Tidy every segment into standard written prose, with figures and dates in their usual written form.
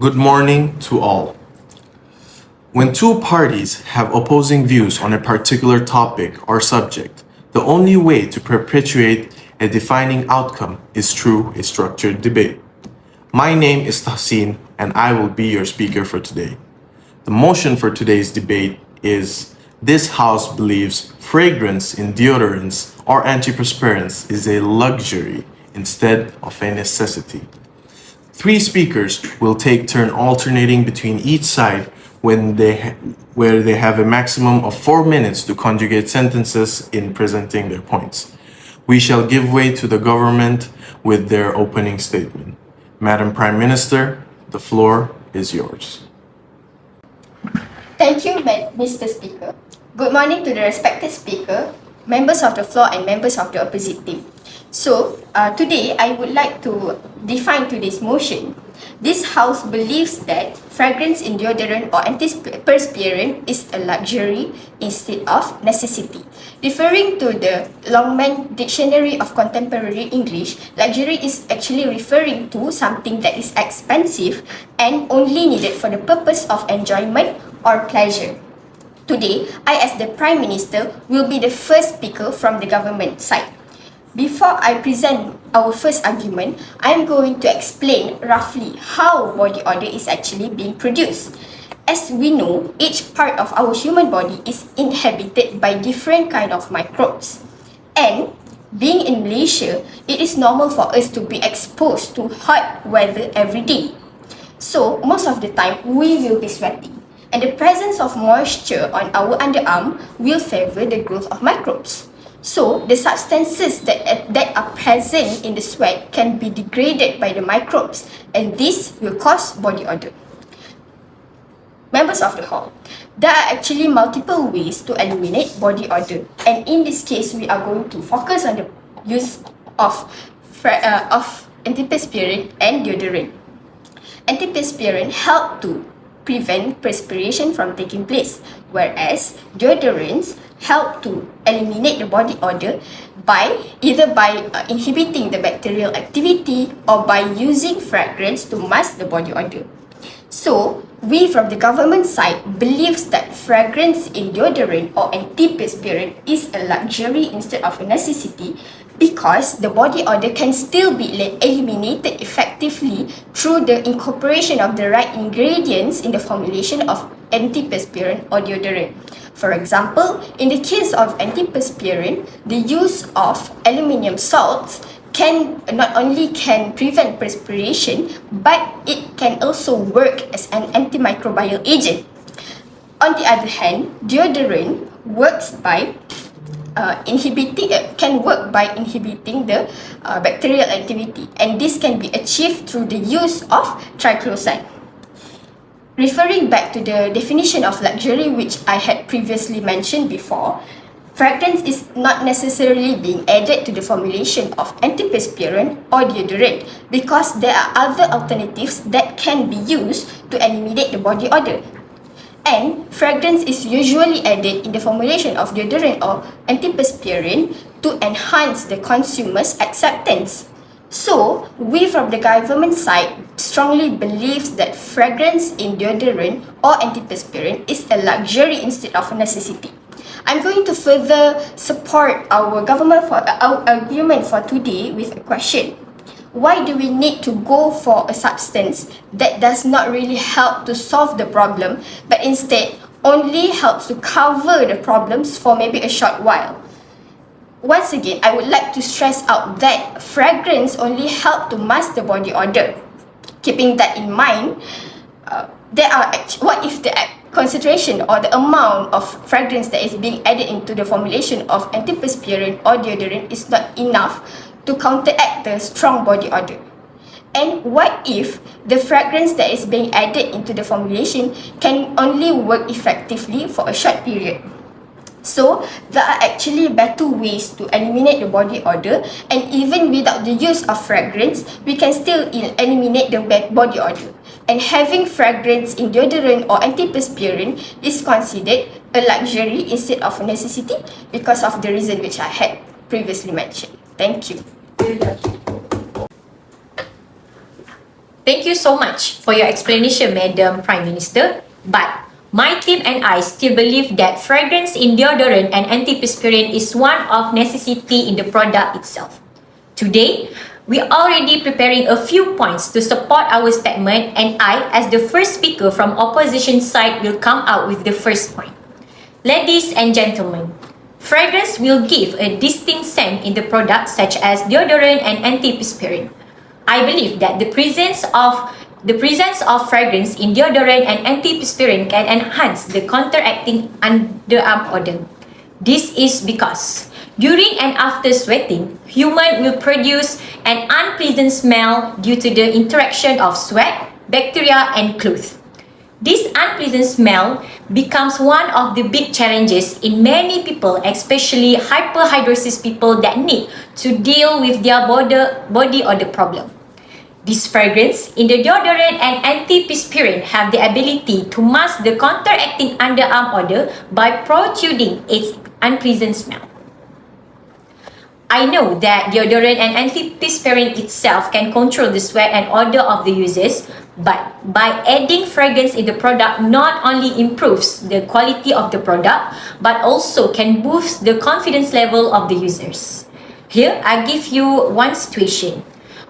Good morning to all. When two parties have opposing views on a particular topic or subject, the only way to perpetuate a defining outcome is through a structured debate. My name is TAHSEEN and I will be your speaker for today. The motion for today's debate is: this House believes fragrance in deodorants or antiperspirants is a luxury instead of a necessity. Three speakers will take turn alternating between each side where they have a maximum of 4 minutes to conjugate sentences in presenting their points. We shall give way to the government with their opening statement. Madam Prime Minister, the floor is yours. Thank you, Mr. Speaker. Good morning to the respected speaker, members of the floor and members of the opposite team. So, today I would like to define today's motion. This House believes that fragrance in deodorant or antiperspirant is a luxury instead of necessity. Referring to the Longman Dictionary of Contemporary English, luxury is actually referring to something that is expensive and only needed for the purpose of enjoyment or pleasure. Today, I as the Prime Minister will be the first speaker from the government side. Before I present our first argument, I am going to explain roughly how body odor is actually being produced. As we know, each part of our human body is inhabited by different kind of microbes. And being in Malaysia, it is normal for us to be exposed to hot weather every day. So, most of the time, we will be sweating. And the presence of moisture on our underarm will favor the growth of microbes. So, the substances that are present in the sweat can be degraded by the microbes, and this will cause body odor. Members of the hall, there are actually multiple ways to eliminate body odor, and in this case, we are going to focus on the use of antiperspirant and deodorant. Antiperspirant help to prevent perspiration from taking place, whereas deodorants help to eliminate the body odor by inhibiting the bacterial activity or by using fragrance to mask the body odor. So, we from the government side believes that fragrance in deodorant or antiperspirant is a luxury instead of a necessity because the body odor can still be eliminated effectively through the incorporation of the right ingredients in the formulation of antiperspirant or deodorant. For example, in the case of antiperspirant, the use of aluminium salts not only can prevent perspiration, but it can also work as an antimicrobial agent. On the other hand, deodorant can work by inhibiting the bacterial activity, and this can be achieved through the use of triclosan. Referring back to the definition of luxury which I had previously mentioned before, fragrance is not necessarily being added to the formulation of antiperspirant or deodorant because there are other alternatives that can be used to eliminate the body odor. And fragrance is usually added in the formulation of deodorant or antiperspirant to enhance the consumer's acceptance. So, we from the government side strongly believes that fragrance in deodorant or antiperspirant is a luxury instead of a necessity. I'm going to further support our argument for today with a question. Why do we need to go for a substance that does not really help to solve the problem, but instead only helps to cover the problems for maybe a short while? Once again, I would like to stress out that fragrance only help to mask the body odor. Keeping that in mind, what if the concentration or the amount of fragrance that is being added into the formulation of antiperspirant or deodorant is not enough to counteract the strong body odor? And what if the fragrance that is being added into the formulation can only work effectively for a short period? So, there are actually better ways to eliminate the body odor, and even without the use of fragrance, we can still eliminate the body odor. And having fragrance in deodorant or antiperspirant is considered a luxury instead of a necessity because of the reason which I had previously mentioned. Thank you. Thank you so much for your explanation, Madam Prime Minister. But my team and I still believe that fragrance in deodorant and antiperspirant is one of necessity in the product itself. Today, we are already preparing a few points to support our statement, and I, as the first speaker from opposition side, will come out with the first point. Ladies and gentlemen, fragrance will give a distinct scent in the product such as deodorant and antiperspirant. I believe that the presence of fragrance in deodorant and antiperspirant can enhance the counteracting underarm odor. This is because during and after sweating, human will produce an unpleasant smell due to the interaction of sweat, bacteria and clothes. This unpleasant smell becomes one of the big challenges in many people, especially hyperhidrosis people that need to deal with their body odor problem. This fragrance in the deodorant and antiperspirant have the ability to mask the counteracting underarm odor by protruding its unpleasant smell. I know that deodorant and antiperspirant itself can control the sweat and odor of the users, but by adding fragrance in the product not only improves the quality of the product, but also can boost the confidence level of the users. Here, I give you one situation.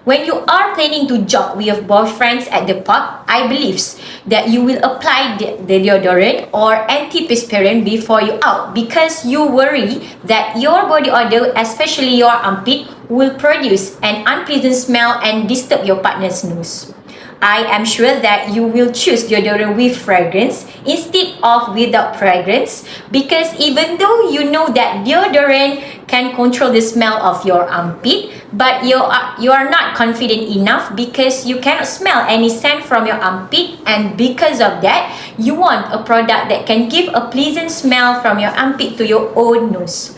When you are planning to jog with your boyfriends at the park, I believe that you will apply the deodorant or antiperspirant before you out because you worry that your body odor, especially your armpit, will produce an unpleasant smell and disturb your partner's nose. I am sure that you will choose deodorant with fragrance instead of without fragrance because even though you know that deodorant can control the smell of your armpit, but you are not confident enough because you cannot smell any scent from your armpit, and because of that, you want a product that can give a pleasant smell from your armpit to your own nose.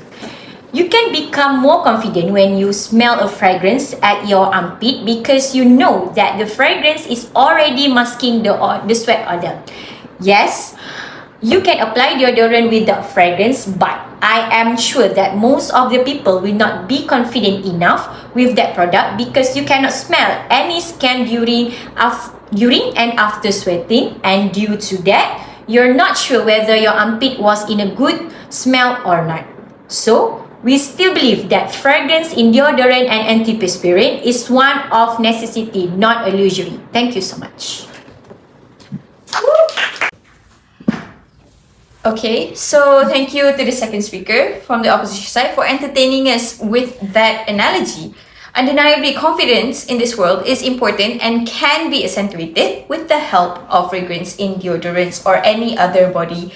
You can become more confident when you smell a fragrance at your armpit because you know that the fragrance is already masking the sweat odor. Yes, you can apply deodorant without fragrance, but I am sure that most of the people will not be confident enough with that product because you cannot smell any scent during and after sweating, and due to that, you're not sure whether your armpit was in a good smell or not. So, we still believe that fragrance in deodorant and antiperspirant is one of necessity, not a luxury. Thank you so much. Okay, so thank you to the second speaker from the opposition side for entertaining us with that analogy. Undeniably, confidence in this world is important and can be accentuated with the help of fragrance in deodorants or any other body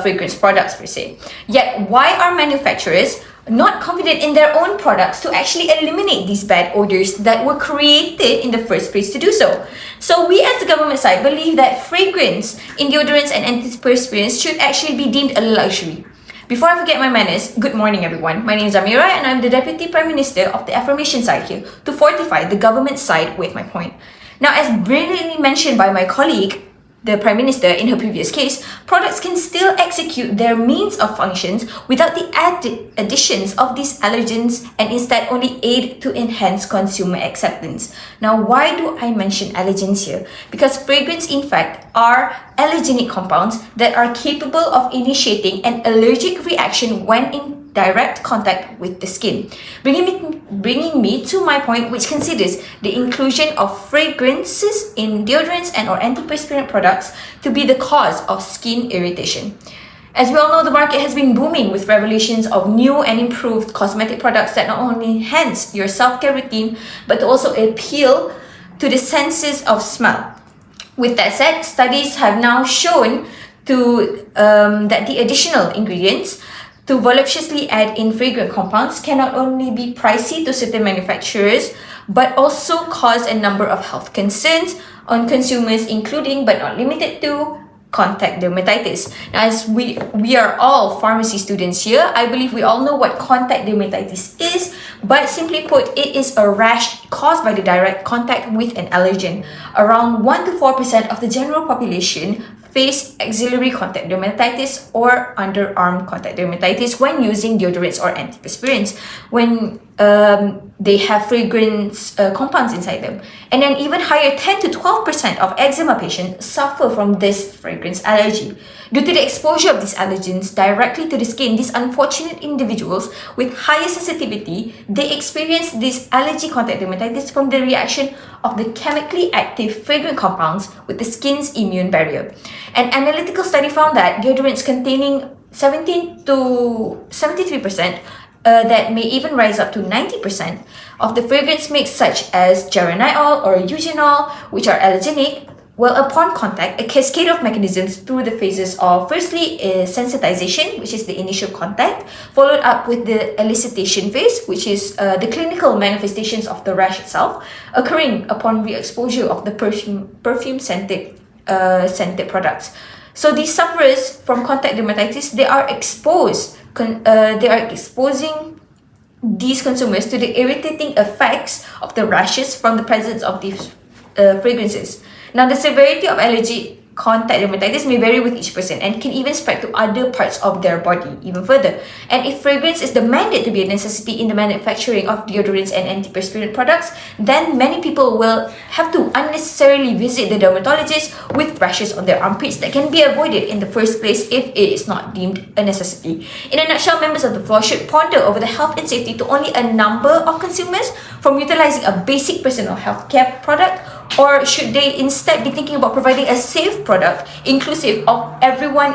fragrance products per se. Yet, why are manufacturers not confident in their own products to actually eliminate these bad odors that were created in the first place to do so? So we as the government side believe that fragrance in deodorants and antiperspirants should actually be deemed a luxury. Before I forget my manners, good morning everyone. My name is AMIRAH and I'm the Deputy Prime Minister of the affirmation side here to fortify the government side with my point. Now, as brilliantly mentioned by my colleague, the Prime Minister in her previous case, products can still execute their means of functions without the added additions of these allergens and instead only aid to enhance consumer acceptance. Now, why do I mention allergens here? Because fragrance in fact are allergenic compounds that are capable of initiating an allergic reaction when in direct contact with the skin. Bringing me to my point, which considers the inclusion of fragrances in deodorants and or antiperspirant products to be the cause of skin irritation. As we all know, the market has been booming with revelations of new and improved cosmetic products that not only enhance your self-care routine, but also appeal to the senses of smell. With that said, studies have now shown that the additional ingredients to voluptuously add in fragrant compounds can not only be pricey to certain manufacturers, but also cause a number of health concerns on consumers, including but not limited to contact dermatitis. Now, as we are all pharmacy students here, I believe we all know what contact dermatitis is, but simply put, it is a rash caused by the direct contact with an allergen. Around 1 to 4% of the general population face axillary contact dermatitis or underarm contact dermatitis when using deodorants or antiperspirants. When they have fragrance compounds inside them. And then even higher, 10 to 12% of eczema patients suffer from this fragrance allergy. Due to the exposure of these allergens directly to the skin, these unfortunate individuals with higher sensitivity, they experience this allergy contact dermatitis from the reaction of the chemically active fragrant compounds with the skin's immune barrier. An analytical study found that deodorants containing 17 to 73% that may even rise up to 90% of the fragrance mix, such as geraniol or eugenol, which are allergenic. Well, upon contact, a cascade of mechanisms through the phases of, firstly, sensitization, which is the initial contact, followed up with the elicitation phase, which is the clinical manifestations of the rash itself, occurring upon re-exposure of the perfume-scented products. So these sufferers from contact dermatitis, they are exposing these consumers to the irritating effects of the rashes from the presence of these fragrances. Now, the severity of allergic contact dermatitis may vary with each person and can even spread to other parts of their body even further. And if fragrance is demanded to be a necessity in the manufacturing of deodorants and antiperspirant products, then many people will have to unnecessarily visit the dermatologist with rashes on their armpits that can be avoided in the first place if it is not deemed a necessity. In a nutshell, members of the floor should ponder over the health and safety to only a number of consumers from utilizing a basic personal health care product, or should they instead be thinking about providing a safe product inclusive of everyone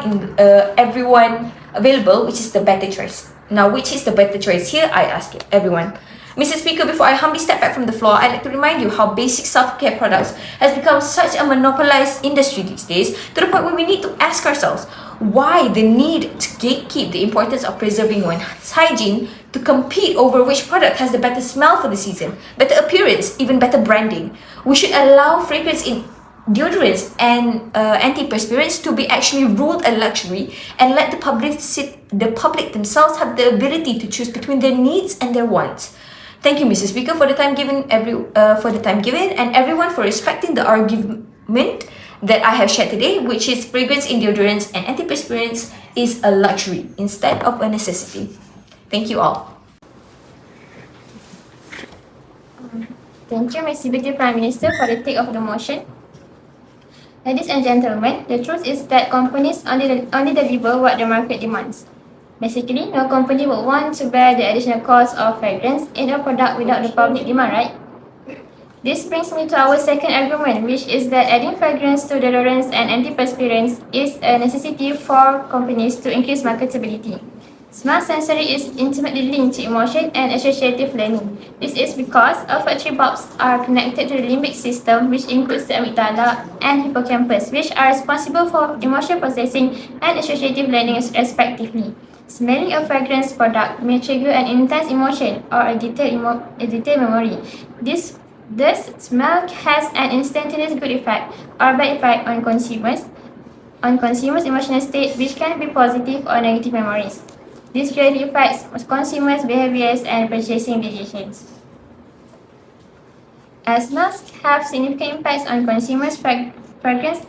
available, which is the better choice? Now, which is the better choice here? I ask everyone. Mr. Speaker, before I humbly step back from the floor, I'd like to remind you how basic self-care products has become such a monopolized industry these days, to the point where we need to ask ourselves why the need to gatekeep the importance of preserving one's hygiene to compete over which product has the better smell for the season, better appearance, even better branding. We should allow fragrance in deodorants and antiperspirants to be actually ruled a luxury, and let the public themselves have the ability to choose between their needs and their wants. Thank you, Mr. Speaker, for the time given, and everyone for respecting the argument that I have shared today, which is fragrance in deodorants and antiperspirants is a luxury instead of a necessity. Thank you all. Thank you, Mr. Deputy Prime Minister, for the take of the motion. Ladies and gentlemen, the truth is that companies only deliver what the market demands. Basically, no company would want to bear the additional cost of fragrance in a product without the public demand, right? This brings me to our second argument, which is that adding fragrance to deodorants and antiperspirants is a necessity for companies to increase marketability. Smell sensory is intimately linked to emotion and associative learning. This is because olfactory bulbs are connected to the limbic system, which includes the amygdala and hippocampus, which are responsible for emotion processing and associative learning respectively. Smelling a fragrance product may trigger an intense emotion or a detailed memory. Thus, smell has an instantaneous good effect or bad effect on consumers' emotional state, which can be positive or negative memories. This greatly affects consumers' behaviors and purchasing decisions. As smells have significant impacts on consumers' fragrance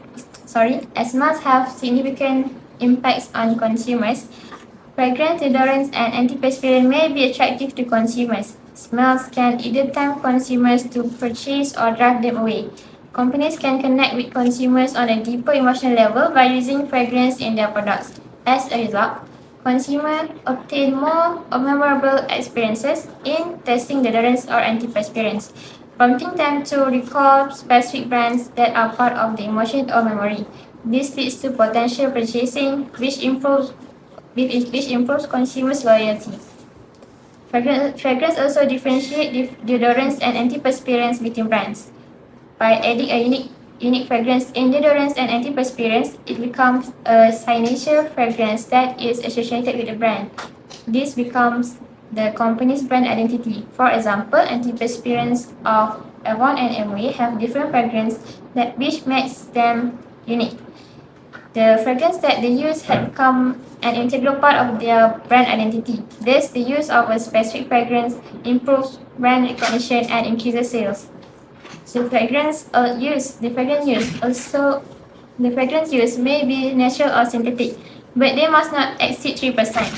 deodorants and antiperspirant may be attractive to consumers. Smells can either tempt consumers to purchase or drive them away. Companies can connect with consumers on a deeper emotional level by using fragrance in their products. As a result, consumers obtain more memorable experiences in testing deodorants or antiperspirants, prompting them to recall specific brands that are part of the emotion or memory. This leads to potential purchasing, which improves consumers' loyalty. Fragrance also differentiates deodorants and antiperspirants between brands. By adding a unique fragrance in deodorants and antiperspirants, it becomes a signature fragrance that is associated with the brand. This becomes the company's brand identity. For example, antiperspirants of Avon and MOHD have different fragrance which makes them unique. The fragrance that they use had become an integral part of their brand identity. Thus, the use of a specific fragrance improves brand recognition and increases sales. The fragrance use may be natural or synthetic, but they must not exceed 3%.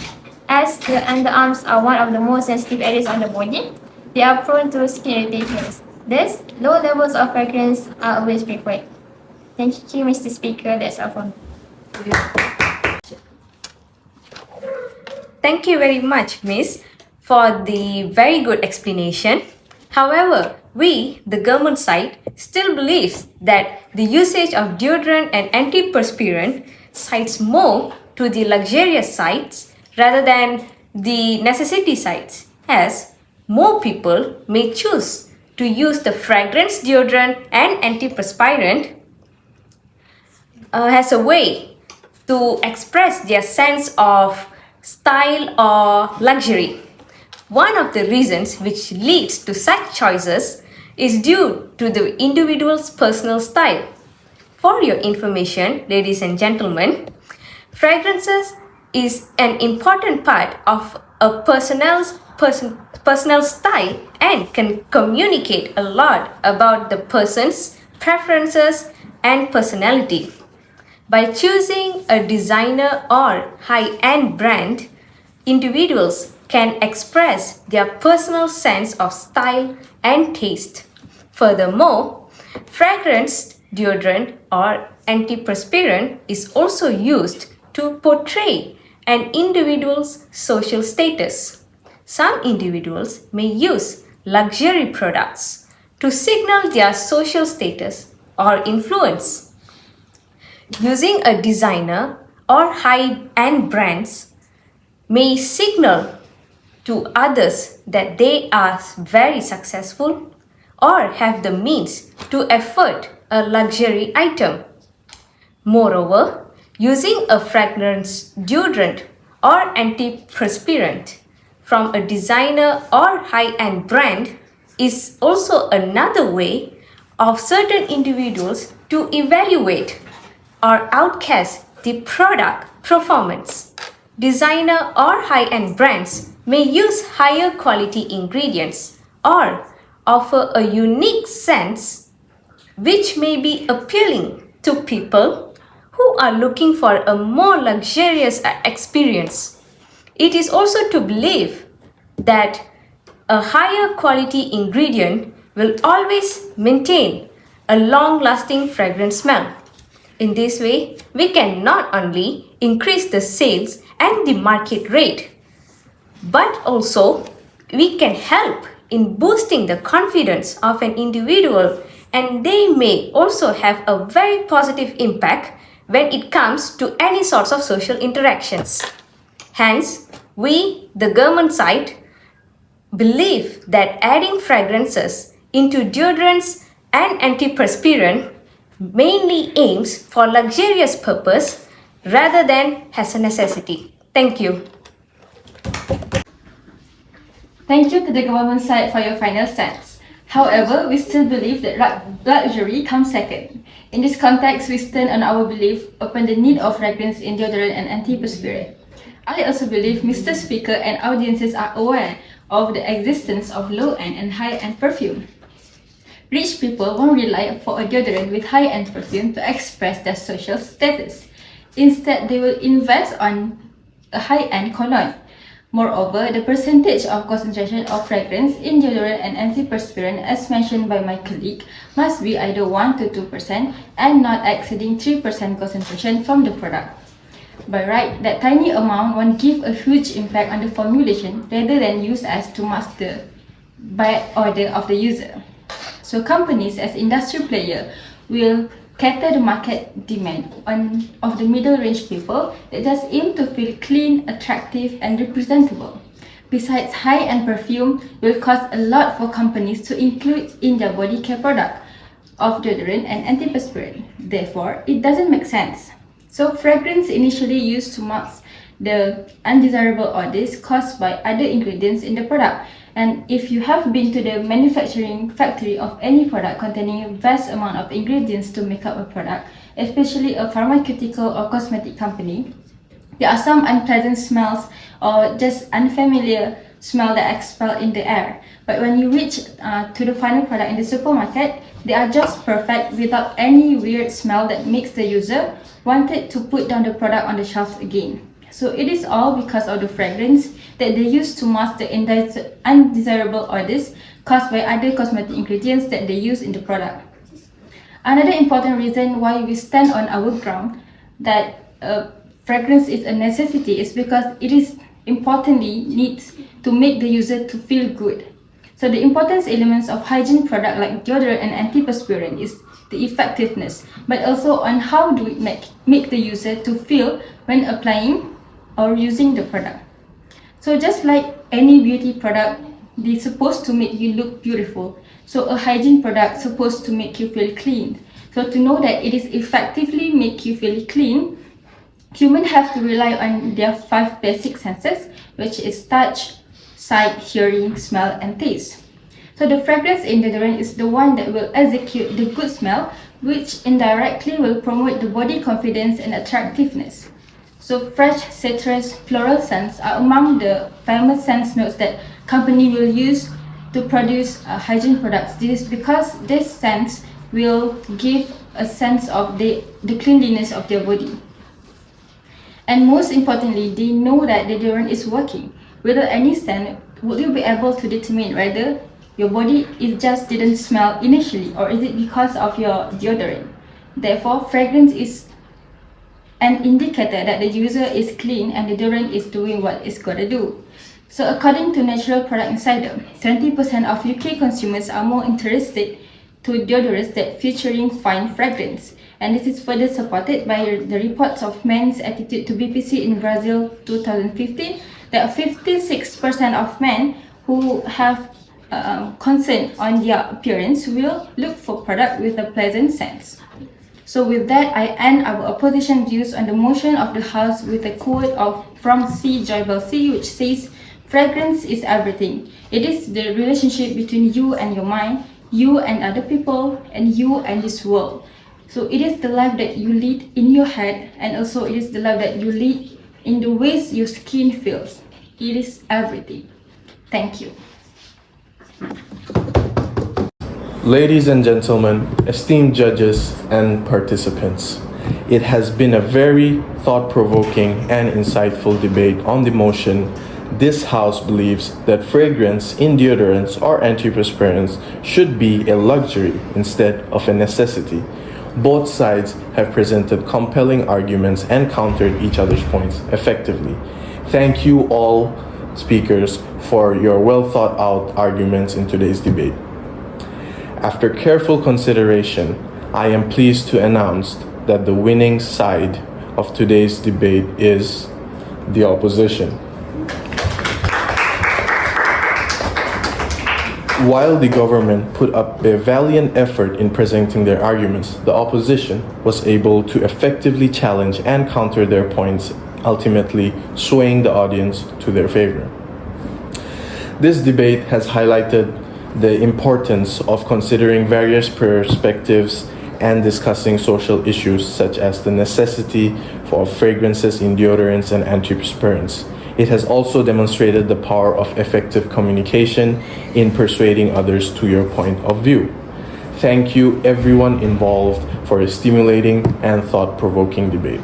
As the underarms are one of the most sensitive areas on the body, they are prone to skin irritations. Thus, low levels of fragrance are always preferred. Thank you, Mr. Speaker. That's all from me. Thank you very much, Miss, for the very good explanation. However, we, the government side, still believes that the usage of deodorant and antiperspirant sides more to the luxurious sides rather than the necessity sides, as more people may choose to use the fragrance deodorant and antiperspirant as a way to express their sense of style or luxury. One of the reasons which leads to such choices is due to the individual's personal style. For your information, ladies and gentlemen, fragrances is an important part of a personal style and can communicate a lot about the person's preferences and personality. By choosing a designer or high-end brand, individuals can express their personal sense of style and taste. Furthermore, fragrance deodorant or antiperspirant is also used to portray an individual's social status. Some individuals may use luxury products to signal their social status or influence. Using a designer or high-end brands may signal to others that they are very successful or have the means to afford a luxury item. Moreover, using a fragrance deodorant or antiperspirant from a designer or high-end brand is also another way of certain individuals to evaluate or outcast the product performance. Designer or high-end brands may use higher quality ingredients or offer a unique scent which may be appealing to people who are looking for a more luxurious experience. It is also to believe that a higher quality ingredient will always maintain a long-lasting fragrance smell. In this way, we can not only increase the sales and the market rate, but also we can help in boosting the confidence of an individual, and they may also have a very positive impact when it comes to any sorts of social interactions. Hence, we, the government side, believe that adding fragrances into deodorants and antiperspirant mainly aims for luxurious purpose rather than as a necessity. Thank you. Thank you to the government side for your final stance. However, we still believe that luxury comes second. In this context, we stand on our belief upon the need of fragrance in deodorant and antiperspirant. I also believe Mr. Speaker and audiences are aware of the existence of low-end and high-end perfume. Rich people won't rely for a deodorant with high-end perfume to express their social status. Instead, they will invest on a high-end cologne. Moreover, the percentage of concentration of fragrance in deodorant and antiperspirant, as mentioned by my colleague, must be either 1 to 2% and not exceeding 3% concentration from the product. By right, that tiny amount won't give a huge impact on the formulation rather than used as to mask the by order of the user. So companies as industry player will cater the market demand of the middle range people that just aim to feel clean, attractive and representable. Besides, high-end perfume will cost a lot for companies to include in their body care product of deodorant and antiperspirant. Therefore, it doesn't make sense. So fragrance initially used to mask the undesirable odors caused by other ingredients in the product. And if you have been to the manufacturing factory of any product containing a vast amount of ingredients to make up a product, especially a pharmaceutical or cosmetic company, there are some unpleasant smells or just unfamiliar smell that expel in the air. But when you reach to the final product in the supermarket, they are just perfect without any weird smell that makes the user wanted to put down the product on the shelf again. So it is all because of the fragrance that they use to mask the undesirable odors caused by other cosmetic ingredients that they use in the product. Another important reason why we stand on our ground that fragrance is a necessity is because it is importantly needs to make the user to feel good. So the important elements of hygiene product like deodorant and antiperspirant is the effectiveness, but also on how do we make the user to feel when applying or using the product. So just like any beauty product, they're supposed to make you look beautiful. So a hygiene product supposed to make you feel clean. So to know that it is effectively make you feel clean, humans have to rely on their 5 basic senses, which is touch, sight, hearing, smell, and taste. So the fragrance in deodorant is the one that will execute the good smell, which indirectly will promote the body confidence and attractiveness. So fresh, citrus, floral scents are among the famous scent notes that company will use to produce hygiene products. This is because these scents will give a sense of the cleanliness of their body. And most importantly, they know that the deodorant is working. Without any scent, would you be able to determine whether your body didn't smell initially, or is it because of your deodorant? Therefore, fragrance is an indicator that the user is clean and the deodorant is doing what it's gotta do. So according to Natural Product Insider, 20% of UK consumers are more interested to deodorants that featuring fine fragrance. And this is further supported by the reports of men's attitude to BPC in Brazil 2015, that 56% of men who have concern on their appearance will look for product with a pleasant scent. So with that, I end our opposition views on the motion of the House with a quote from C. Joybell C, which says, "Fragrance is everything. It is the relationship between you and your mind, you and other people, and you and this world. So it is the life that you lead in your head, and also it is the life that you lead in the ways your skin feels. It is everything." Thank you. Ladies and gentlemen, esteemed judges and participants, it has been a very thought-provoking and insightful debate on the motion. This House believes that fragrance in deodorants or antiperspirants should be a luxury instead of a necessity. Both sides have presented compelling arguments and countered each other's points effectively. Thank you all speakers for your well-thought-out arguments in today's debate. After careful consideration, I am pleased to announce that the winning side of today's debate is the opposition. While the government put up a valiant effort in presenting their arguments, the opposition was able to effectively challenge and counter their points, ultimately swaying the audience to their favor. This debate has highlighted the importance of considering various perspectives and discussing social issues such as the necessity for fragrances in deodorants and antiperspirants. It has also demonstrated the power of effective communication in persuading others to your point of view. Thank you everyone involved for a stimulating and thought-provoking debate.